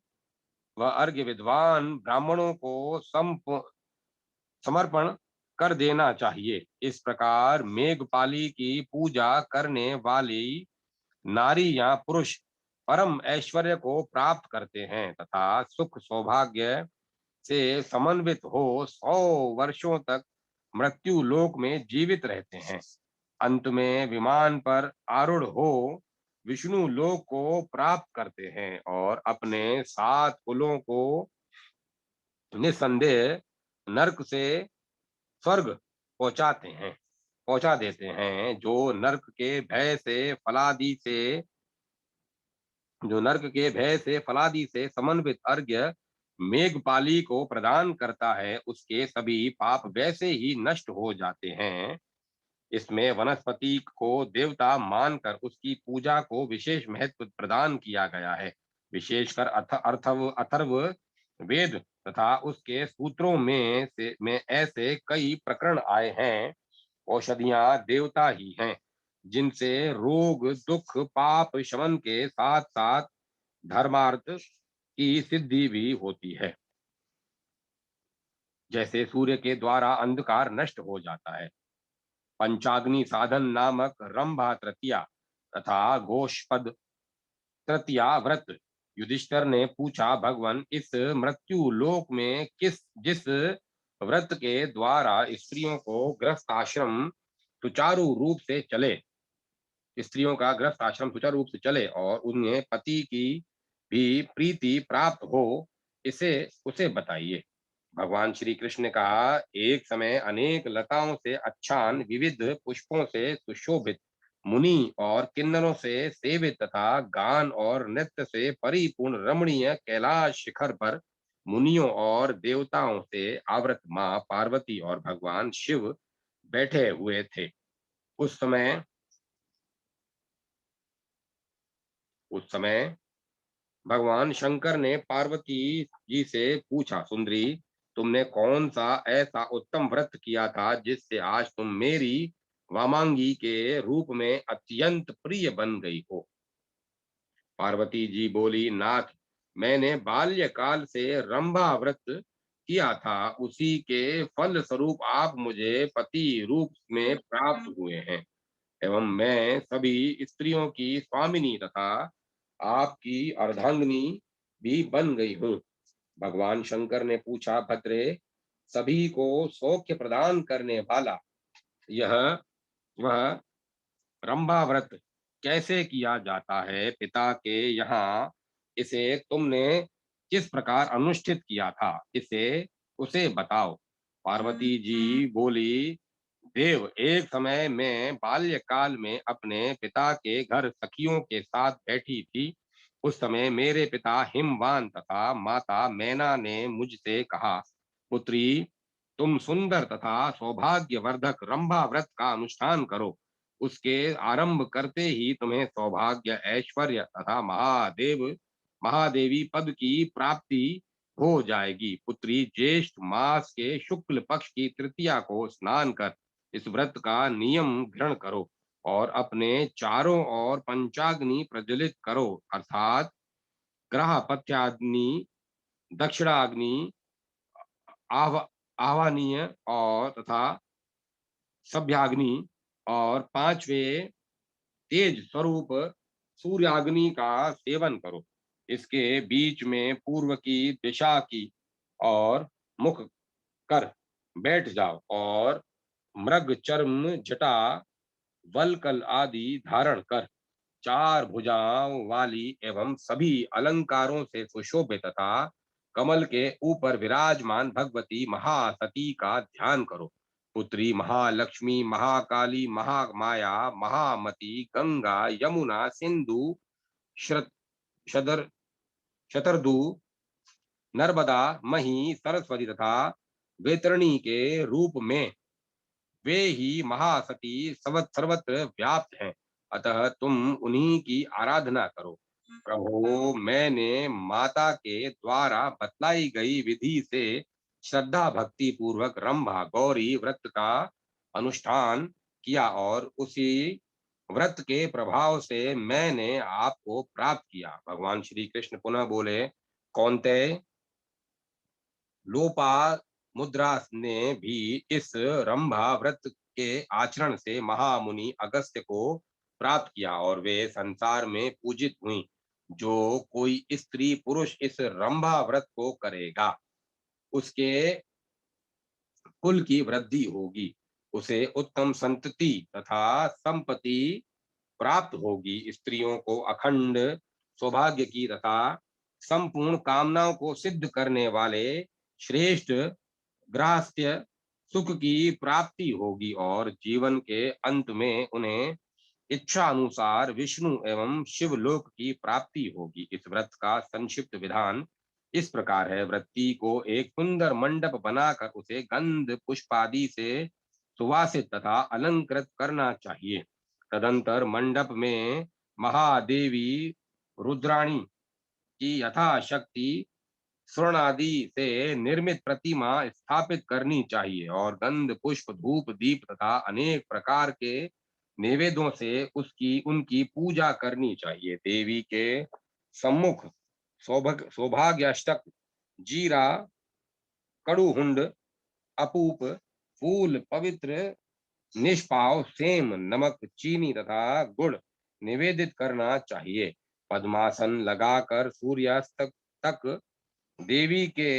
[SPEAKER 1] वह अर्घ्य विद्वान ब्राह्मणों को समर्पण कर देना चाहिए। इस प्रकार मेघपाली की पूजा करने वाली नारी या पुरुष परम ऐश्वर्य को प्राप्त करते हैं तथा सुख सौभाग्य से समन्वित हो 100 वर्षों तक मृत्यु लोक में जीवित रहते हैं। अंत में विमान पर आरूढ़ हो विष्णु लोक को प्राप्त करते हैं और अपने 7 कुलों को निस्संदेह नरक से स्वर्ग पहुंचा देते हैं। जो नर्क के भय से फलादि से समन्वित अर्घ्य मेघपाली को प्रदान करता है उसके सभी पाप वैसे ही नष्ट हो जाते हैं। इसमें वनस्पति को देवता मानकर उसकी पूजा को विशेष महत्व प्रदान किया गया है। विशेषकर अथर्व वेद तथा उसके सूत्रों में ऐसे कई प्रकरण आए हैं। औषधियां देवता ही हैं जिनसे रोग, दुख, पाप शमन के साथ साथ धर्मार्थ की सिद्धि भी होती है। जैसे सूर्य के द्वारा अंधकार नष्ट हो जाता है। पंचाग्नि साधन नामक रंभा तृतीया तथा गोष्पद तृतीया व्रत। युधिष्ठिर ने पूछा, भगवान, इस मृत्यु लोक में किस जिस व्रत के द्वारा स्त्रियों को गृहस्थ आश्रम सुचारू रूप से चले स्त्रियों का गृहस्थ आश्रम सुचारू रूप से चले और उन्हें पति की भी प्रीति प्राप्त हो, इसे उसे बताइए। भगवान श्री कृष्ण ने कहा, एक समय अनेक लताओं से अच्छान विविध पुष्पों से सुशोभित मुनि और किन्नरों से सेवित तथा गान और नृत्य से परिपूर्ण रमणीय कैलाश शिखर पर मुनियों और देवताओं से आवृत माँ पार्वती और भगवान शिव बैठे हुए थे। उस समय उस समय भगवान शंकर ने पार्वती जी से पूछा, सुंदरी, तुमने कौन सा ऐसा उत्तम व्रत किया था जिससे आज तुम मेरी वामांगी के रूप में अत्यंत प्रिय बन गई हो? पार्वती जी बोली, नाथ, मैंने बाल्यकाल से रंभा व्रत किया था, उसी के फल स्वरूप आप मुझे पति रूप में प्राप्त हुए हैं एवं मैं सभी स्त्रियों की स्वामिनी तथा आपकी अर्धांगिनी भी बन गई हूँ। भगवान शंकर ने पूछा, भद्रे, सभी को सौख्य प्रदान करने वाला यह वह रंभा व्रत कैसे किया जाता है? पिता के यहाँ इसे तुमने किस प्रकार अनुष्ठित किया था, इसे उसे बताओ। पार्वती जी बोली, देव, एक समय मैं बाल्यकाल में अपने पिता के घर सखियों के साथ बैठी थी। उस समय मेरे पिता हिमवान तथा माता मैना ने मुझसे कहा, पुत्री, तुम सुंदर तथा सौभाग्यवर्धक रंभा व्रत का अनुष्ठान करो। उसके आरंभ करते ही तुम्हें सौभाग्य, ऐश्वर्य तथा महादेवी पद की प्राप्ति हो जाएगी। पुत्री, ज्येष्ठ मास के शुक्ल पक्ष की तृतीया को स्नान कर इस व्रत का नियम ग्रहण करो और अपने चारों ओर पंचाग्नि प्रज्वलित करो, अर्थात ग्रहपत्याग्नि, दक्षिणाग्नि, आह आह्वानीय और तथा सभ्याग्नि और पांचवें तेज स्वरूप सूर्याग्नि का सेवन करो। इसके बीच में पूर्व की दिशा की और मुख कर बैठ जाओ और मृग चर्म, जटा, वलकल आदि धारण कर 4 भुजाओं वाली एवं सभी अलंकारों से सुशोभित तथा कमल के ऊपर विराजमान भगवती महासती का ध्यान करो। पुत्री महालक्ष्मी, महाकाली, महामाया, महामती, गंगा, यमुना, सिंधु, श्रत शदर शतरदु, नर्मदा, मही, सरस्वती तथा वैतरणी के रूप में वे ही महासती सर्वत्र व्याप्त हैं। अतः तुम उन्हीं की आराधना करो। प्रभो, मैंने माता के द्वारा बतलाई गई विधि से श्रद्धा भक्ति पूर्वक रंभा गौरी व्रत का अनुष्ठान किया और उसी व्रत के प्रभाव से मैंने आपको प्राप्त किया। भगवान श्री कृष्ण पुनः बोले, कौन्तेय, लोपामुद्रा ने भी इस रंभा व्रत के आचरण से महामुनि अगस्त्य को प्राप्त किया और वे संसार में पूजित हुई। जो कोई स्त्री पुरुष इस रंभा व्रत को करेगा, उसके कुल की वृद्धि होगी, उसे उत्तम संतति तथा संपत्ति प्राप्त होगी। स्त्रियों को अखंड सौभाग्य की तथा संपूर्ण कामनाओं को सिद्ध करने वाले श्रेष्ठ गृहस्थ्य सुख की प्राप्ति होगी और जीवन के अंत में उन्हें इच्छा अनुसार विष्णु एवं शिवलोक की प्राप्ति होगी। इस व्रत का संक्षिप्त विधान इस प्रकार है। व्रती को एक सुंदर मंडप बनाकर उसे गंध पुष्पादि से सुवासित तथा अलंकृत करना चाहिए। तदंतर मंडप में महादेवी रुद्राणी की यथाशक्ति स्वर्ण आदि से निर्मित प्रतिमा स्थापित करनी चाहिए और गंध पुष्प धूप दीप तथा अनेक प्रकार के नैवेद्यों से उसकी उनकी पूजा करनी चाहिए। देवी के सम्मुख सौभाग्य अष्टक, जीरा, कड़ुहुंड, अपूप, फूल, पवित्र निष्पाव, सेम, नमक, चीनी तथा गुड़ निवेदित करना चाहिए। पद्मासन लगाकर सूर्यास्त तक देवी के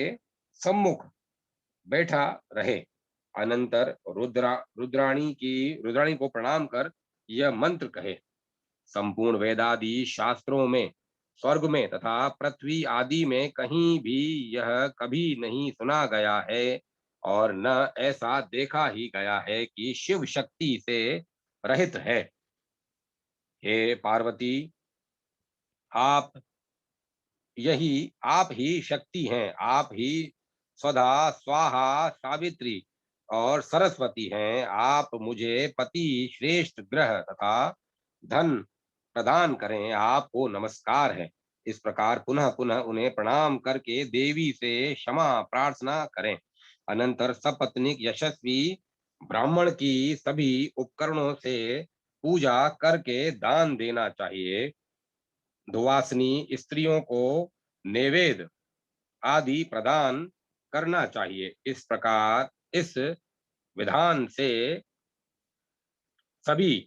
[SPEAKER 1] सम्मुख बैठा रहे। अनंतर रुद्राणी को प्रणाम कर यह मंत्र कहे। संपूर्ण वेदादि शास्त्रों में, स्वर्ग में तथा पृथ्वी आदि में कहीं भी यह कभी नहीं सुना गया है और न ऐसा देखा ही गया है कि शिव शक्ति से रहित है। हे पार्वती, आप आप ही शक्ति हैं। आप ही स्वधा, स्वाहा, सावित्री और सरस्वती हैं। आप मुझे पति, श्रेष्ठ ग्रह तथा धन प्रदान करें। आपको नमस्कार है। इस प्रकार पुनः पुनः उन्हें प्रणाम करके देवी से क्षमा प्रार्थना करें। अनंतर सपत्नीक यशस्वी ब्राह्मण की सभी उपकरणों से पूजा करके दान देना चाहिए। दुवासनी स्त्रियों को नैवेद्य आदि प्रदान करना चाहिए। इस प्रकार इस विधान से सभी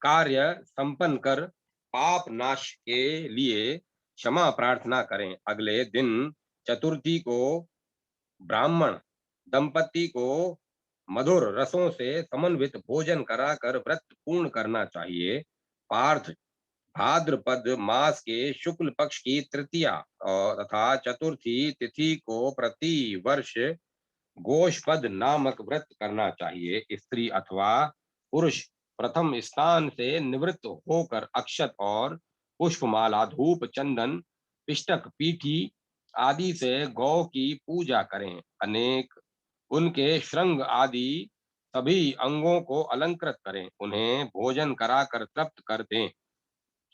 [SPEAKER 1] कार्य संपन्न कर पाप नाश के लिए क्षमा प्रार्थना करें। अगले दिन चतुर्थी को ब्राह्मण दंपति को मधुर रसों से समन्वित भोजन कराकर व्रत पूर्ण करना चाहिए। पार्थ, भाद्रपद मास के शुक्ल पक्ष की तृतीया और तथा चतुर्थी तिथि को प्रति वर्ष गोष्पद नामक व्रत करना चाहिए। स्त्री अथवा पुरुष प्रथम स्थान से निवृत्त होकर अक्षत और पुष्पमाला, धूप, चंदन, पिष्टक, पीठी आदि से गौ की पूजा करें। अनेक उनके श्रृंग आदि सभी अंगों को अलंकृत करें। उन्हें भोजन कराकर तृप्त कर दें।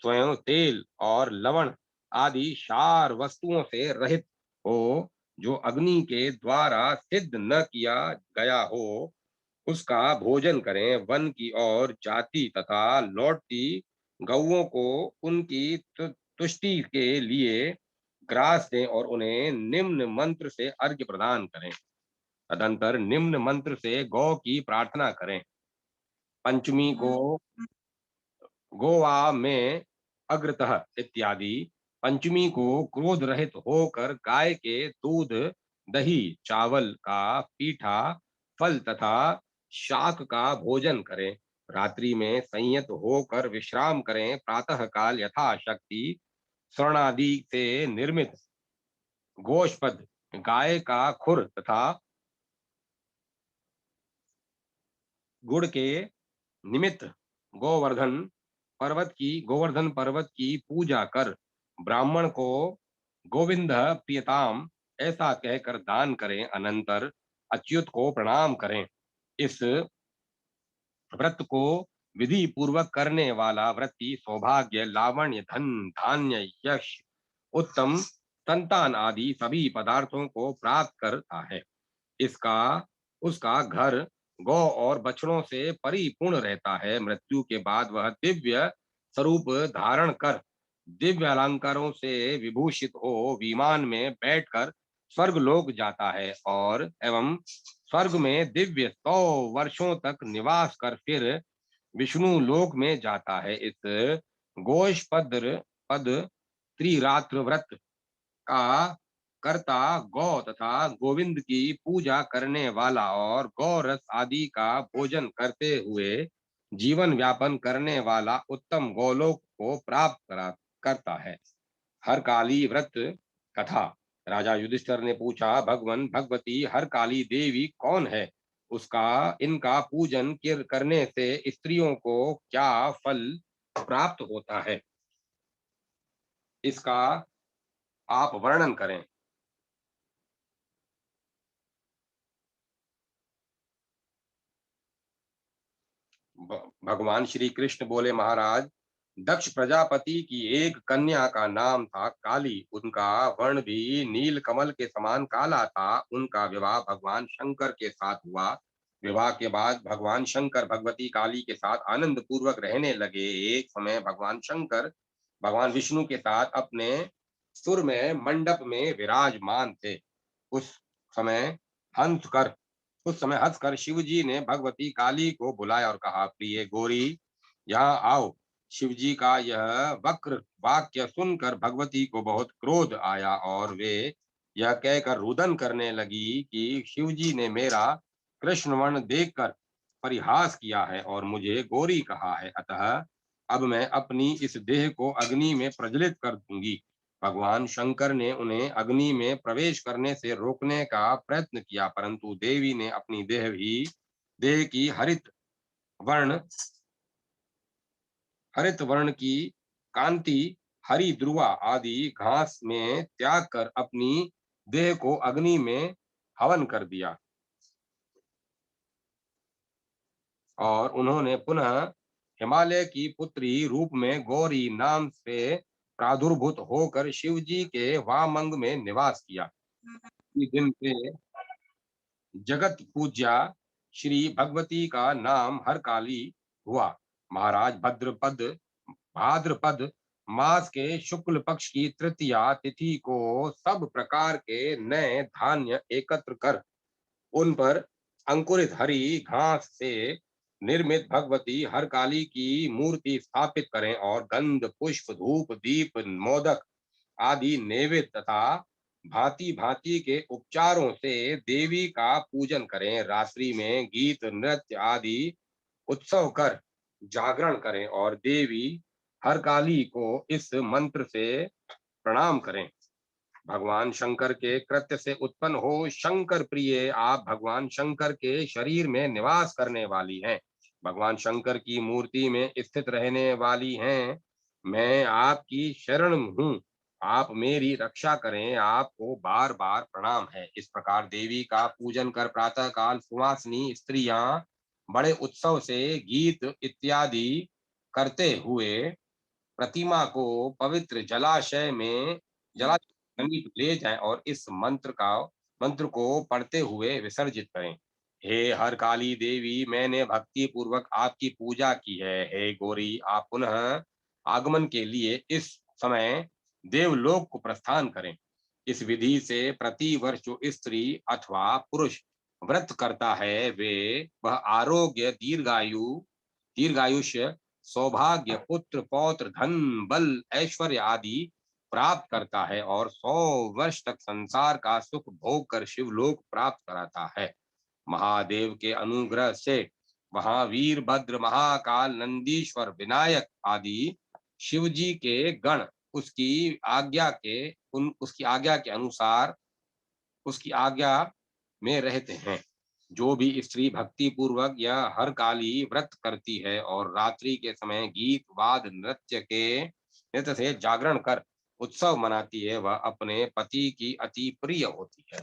[SPEAKER 1] स्वयं तेल और लवण आदि क्षार वस्तुओं से रहित हो। जो अग्नि के द्वारा सिद्ध न किया गया हो, उसका भोजन करें। वन की और जाति तथा लौटती गौओं को उनकी तुष्टि के लिए ग्रास दें और उन्हें निम्न मंत्र से अर्घ्य प्रदान करें। तदंतर निम्न मंत्र से गौ की प्रार्थना करें। पंचमी को गोवा में अग्रतः इत्यादि। पंचमी को क्रोध रहित होकर गाय के दूध, दही, चावल का पीठा, फल तथा शाक का भोजन करें। रात्रि में संयत होकर विश्राम करें। प्रातः काल यथाशक्ति स्वर्णादि से निर्मित गोष्पद गाय का खुर तथा गुड़ के निमित्त गोवर्धन पर्वत की पूजा कर ब्राह्मण को गोविंद प्रियताम ऐसा कहकर दान करें। अनंतर अच्युत को प्रणाम करें। इस व्रत को विधि पूर्वक करने वाला व्रती सौभाग्य, लावण्य, धन, धान्य, यश, उत्तम संतान आदि सभी पदार्थों को प्राप्त करता है। इसका उसका घर गौ और बछड़ों से परिपूर्ण रहता है। मृत्यु के बाद वह दिव्य स्वरूप धारण कर दिव्य अलंकारों से विभूषित हो विमान में बैठकर स्वर्ग लोक जाता है और एवं स्वर्ग में दिव्य 100 वर्षों तक निवास कर फिर विष्णु लोक में जाता है। इस गोष्पद पद त्रिरात्र व्रत का कर्ता गौ तथा गोविंद की पूजा करने वाला और गौरस आदि का भोजन करते हुए जीवन व्यापन करने वाला उत्तम गोलोक को प्राप्त करता है। हरकाली व्रत कथा। राजा युधिष्ठिर ने पूछा, भगवान भगवती हरकाली देवी कौन है? उसका इनका पूजन करने से स्त्रियों को क्या फल प्राप्त होता है? इसका आप वर्णन करें। भगवान श्री कृष्ण बोले, महाराज, दक्ष प्रजापति की एक कन्या का नाम था काली। उनका वर्ण भी नील कमल के समान काला था। उनका विवाह भगवान शंकर के साथ हुआ। विवाह के बाद भगवान शंकर भगवती काली के साथ आनंद पूर्वक रहने लगे। एक समय भगवान शंकर भगवान विष्णु के साथ अपने सुर में मंडप में विराजमान थे। उस समय हंसकर उस समय हंसकर शिव जी ने भगवती काली को बुलाया और कहा, प्रिय गौरी, यहाँ आओ। शिव जी का यह वक्र वाक्य सुनकर भगवती को बहुत क्रोध आया और वे यह कहकर रुदन करने लगी कि शिव जी ने मेरा कृष्ण वर्ण देखकर परिहास किया है और मुझे गौरी कहा है, अतः अब मैं अपनी इस देह को अग्नि में प्रज्वलित कर दूंगी। भगवान शंकर ने उन्हें अग्नि में प्रवेश करने से रोकने का प्रयत्न किया, परंतु देवी ने अपनी देह की वर्ण हरित वर्ण की कांति हरी ध्रुवा आदि घास में त्याग कर अपनी देह को अग्नि में हवन कर दिया और उन्होंने पुनः हिमालय की पुत्री रूप में गौरी नाम से प्रादुर्भूत होकर शिव जी के वामंग में निवास किया। इसी दिन से जगत पूज्या श्री भगवती का नाम हरकाली हुआ। महाराज, भाद्रपद मास के शुक्ल पक्ष की तृतीया तिथि को सब प्रकार के नए धान्य एकत्र कर उन पर अंकुरित हरी घास से निर्मित भगवती हरकाली की मूर्ति स्थापित करें और गंध, पुष्प, धूप, दीप, मोदक आदि नैवेद्य तथा भांति भांति के उपचारों से देवी का पूजन करें। रात्रि में गीत, नृत्य आदि उत्सव कर जागरण करें और देवी हरकाली को इस मंत्र से प्रणाम करें। भगवान शंकर के कृत्य से उत्पन्न हो शंकर प्रिय, आप भगवान शंकर के शरीर में निवास करने वाली हैं, भगवान शंकर की मूर्ति में स्थित रहने वाली हैं। मैं आपकी शरण हूँ, आप मेरी रक्षा करें, आपको बार बार प्रणाम है। इस प्रकार देवी का पूजन कर प्रातः काल सुवासिनी स्त्रियां बड़े उत्सव से गीत इत्यादि करते हुए प्रतिमा को पवित्र जलाशय समीप ले जाएं और इस मंत्र को पढ़ते हुए विसर्जित करें। हे हर काली देवी, मैंने भक्ति पूर्वक आपकी पूजा की है। हे गौरी, आप पुनः आगमन के लिए इस समय देवलोक को प्रस्थान करें। इस विधि से प्रति वर्ष जो स्त्री अथवा पुरुष व्रत करता है वह आरोग्य, दीर्घायुष्य, सौभाग्य, पुत्र पौत्र, धन, बल, ऐश्वर्य आदि प्राप्त करता है और 100 वर्ष तक संसार का सुख भोग कर शिवलोक प्राप्त कराता है। महादेव के अनुग्रह से वहां वीरभद्र, महाकाल, नंदीश्वर, विनायक आदि शिव जी के गण उसकी आज्ञा के अनुसार उसकी आज्ञा में रहते हैं। जो भी स्त्री भक्ति पूर्वक यह हर काली व्रत करती है और रात्रि के समय गीत वाद नृत्य से जागरण कर उत्सव मनाती है, वह अपने पति की अति प्रिय होती है।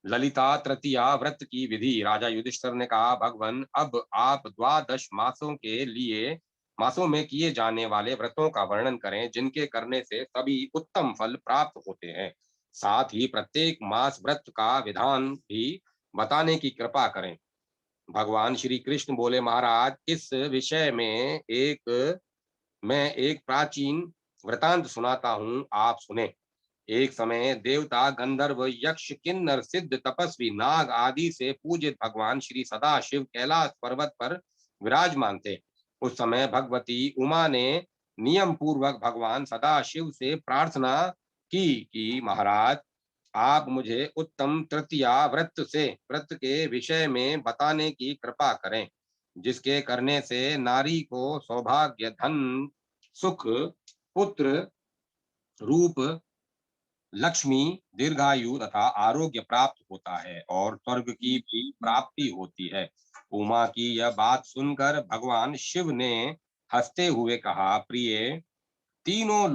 [SPEAKER 1] ललिता तृतीया व्रत की विधि। राजा युधिष्ठिर ने कहा, भगवान, अब आप द्वादश मासों में किए जाने वाले व्रतों का वर्णन करें, जिनके करने से सभी उत्तम फल प्राप्त होते हैं। साथ ही प्रत्येक मास व्रत का विधान भी बताने की कृपा करें। भगवान श्री कृष्ण बोले, महाराज, इस विषय में मैं एक प्राचीन वृतांत सुनाता हूँ, आप सुने। एक समय देवता, गंधर्व, यक्ष, किन्नर, सिद्ध, तपस्वी, नाग आदि से पूजित भगवान श्री सदाशिव कैलाश पर्वत पर विराजमान थे। उस समय भगवती उमा ने नियम पूर्वक भगवान सदाशिव से प्रार्थना की कि महाराज, आप मुझे उत्तम तृतीया व्रत के विषय में बताने की कृपा करें, जिसके करने से नारी को सौभाग्य, धन, सुख, पुत्र, रूप, लक्ष्मी, दीर्घायु तथा आरोग्य प्राप्त होता है और स्वर्ग की भी प्राप्ति होती है। उमा की यह बात सुनकर भगवान शिव ने हंसते हुए कहा, प्रिय, तीनों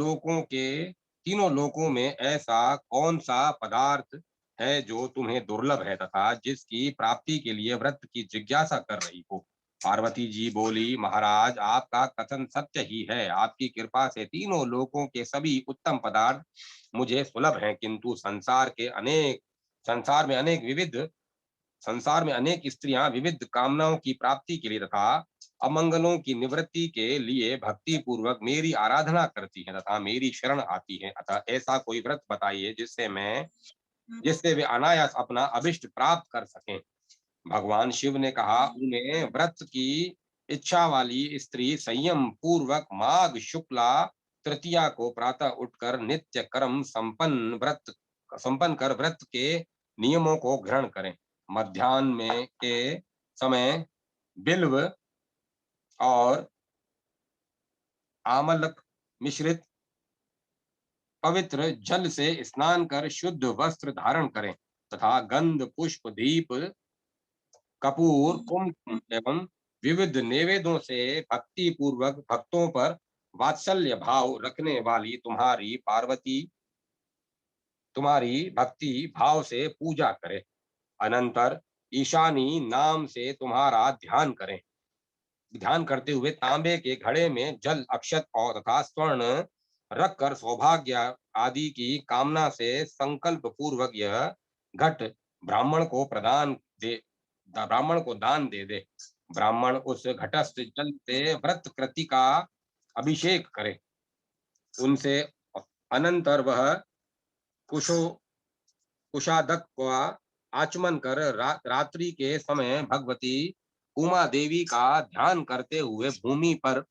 [SPEAKER 1] लोकों में ऐसा कौन सा पदार्थ है जो तुम्हें दुर्लभ है तथा जिसकी प्राप्ति के लिए व्रत की जिज्ञासा कर रही हो। पार्वती जी बोली, महाराज, आपका कथन सत्य ही है। आपकी कृपा से तीनों लोकों के सभी उत्तम पदार्थ मुझे सुलभ हैं, किंतु संसार में अनेक विविध संसार में अनेक स्त्रियां विविध कामनाओं की प्राप्ति के लिए तथा अमंगलों की निवृत्ति के लिए भक्ति पूर्वक मेरी आराधना करती हैं तथा मेरी शरण आती हैं। अतः ऐसा कोई व्रत बताइए जिससे वे अनायास अपना अभिष्ट प्राप्त कर सकें। भगवान शिव ने कहा, उन्हें व्रत की इच्छा वाली स्त्री संयम पूर्वक माघ शुक्ला तृतीया को प्रातः उठकर नित्य कर्म संपन्न कर व्रत के नियमों को ग्रहण करें। मध्याह्न में के समय बिल्व और आमलक मिश्रित पवित्र जल से स्नान कर शुद्ध वस्त्र धारण करें तथा गंध, पुष्प, दीप, कपूर, कुमकुम एवं विविध नैवेद्यों से भक्ति पूर्वक भक्तों पर वात्सल्य भाव रखने वाली तुम्हारी भक्ति भाव से पूजा करें। अनंतर ईशानी नाम से तुम्हारा ध्यान करते हुए तांबे के घड़े में जल, अक्षत और तथा स्वर्ण रखकर सौभाग्य आदि की कामना से संकल्प पूर्वक यह घट ब्राह्मण को दान दे दे। ब्राह्मण उस घटस्थ जल से व्रत कृति का अभिषेक करे। उनसे अनंतर वह कुशो कुशादक का आचमन कर रात्रि के समय भगवती उमा देवी का ध्यान करते हुए भूमि पर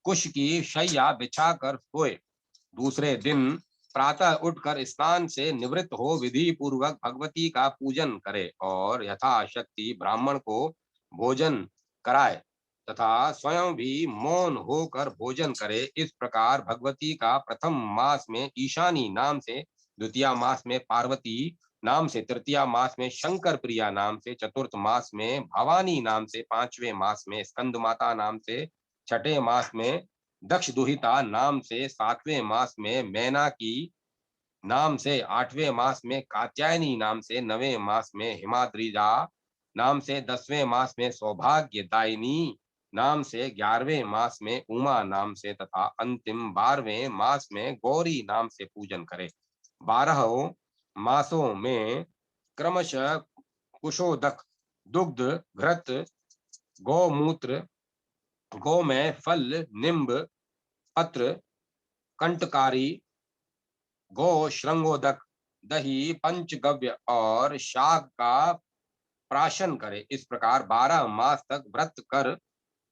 [SPEAKER 1] कुश की शैया बिछाकर सोए। दूसरे दिन प्रातः उठकर स्नान से निवृत्त हो विधि पूर्वक भगवती का पूजन करे और यथाशक्ति ब्राह्मण को भोजन कराए तथा स्वयं भी मौन होकर भोजन करे। इस प्रकार भगवती का प्रथम मास में ईशानी नाम से, द्वितीय मास में पार्वती नाम से, तृतीय मास में शंकर प्रिया नाम से, चतुर्थ मास में भवानी नाम से, पांचवें मास में स्कंद माता नाम से, छठे मास में दक्ष दुहिता नाम से, सातवें मास में मैना की नाम से, आठवें मास में कात्यायनी नाम से, नवें मास में हिमाद्रीजा नाम से, 10वें मास में सौभाग्यदायिनी नाम से, 11वें मास में उमा नाम से तथा अंतिम 12वें मास में गौरी नाम से पूजन करे। 12 मासों में क्रमशः कुशोदक, दुग्ध, घृत, गौमूत्र, गौमय, फल, निम्ब पत्र, कंटकारी, गौ श्रृंगोदक, दही, पंचगव्य और शाक का प्राशन करे। इस प्रकार 12 मास तक व्रत कर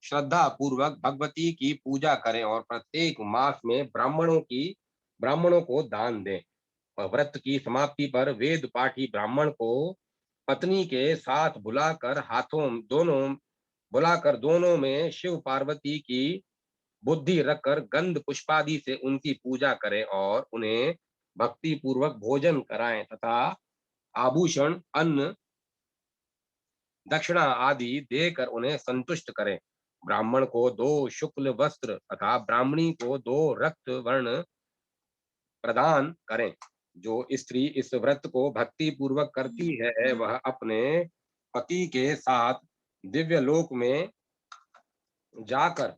[SPEAKER 1] श्रद्धा पूर्वक भगवती की पूजा करें और प्रत्येक मास में ब्राह्मणों को दान दें। और व्रत की समाप्ति पर वेद पाठी ब्राह्मण को पत्नी के साथ बुलाकर बुलाकर दोनों में शिव पार्वती की बुद्धि रखकर गंध पुष्पादि से उनकी पूजा करें और उन्हें भक्ति पूर्वक भोजन कराएं तथा आभूषण, अन्न, दक्षिणा आदि देकर उन्हें संतुष्ट करें। ब्राह्मण को 2 शुक्ल वस्त्र तथा ब्राह्मणी को 2 रक्त वर्ण प्रदान करें। जो स्त्री इस व्रत को भक्ति पूर्वक करती है वह अपने पति के साथ दिव्य लोक में जाकर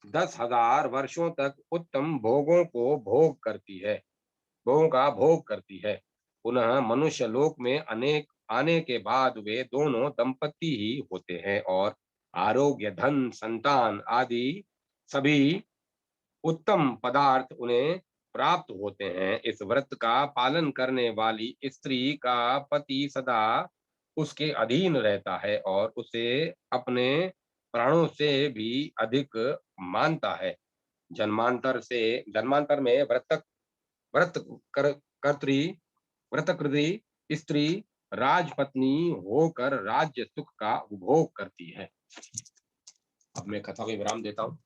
[SPEAKER 1] 10,000 वर्षों तक उत्तम भोगों का भोग करती है। पुनः मनुष्य लोक में अनेक आने के बाद वे दोनों दंपति ही होते हैं और आरोग्य, धन, संतान आदि सभी उत्तम पदार्थ उन्हें प्राप्त होते हैं। इस व्रत का पालन करने वाली स्त्री का पति सदा उसके अधीन रहता है और उसे अपने प्राणों से भी अधिक मानता है। जन्मांतर में व्रत कर कर्त्री व्रतकृति स्त्री राजपत्नी होकर राज्य सुख का उपभोग करती है। अब मैं कथा को विराम देता हूँ।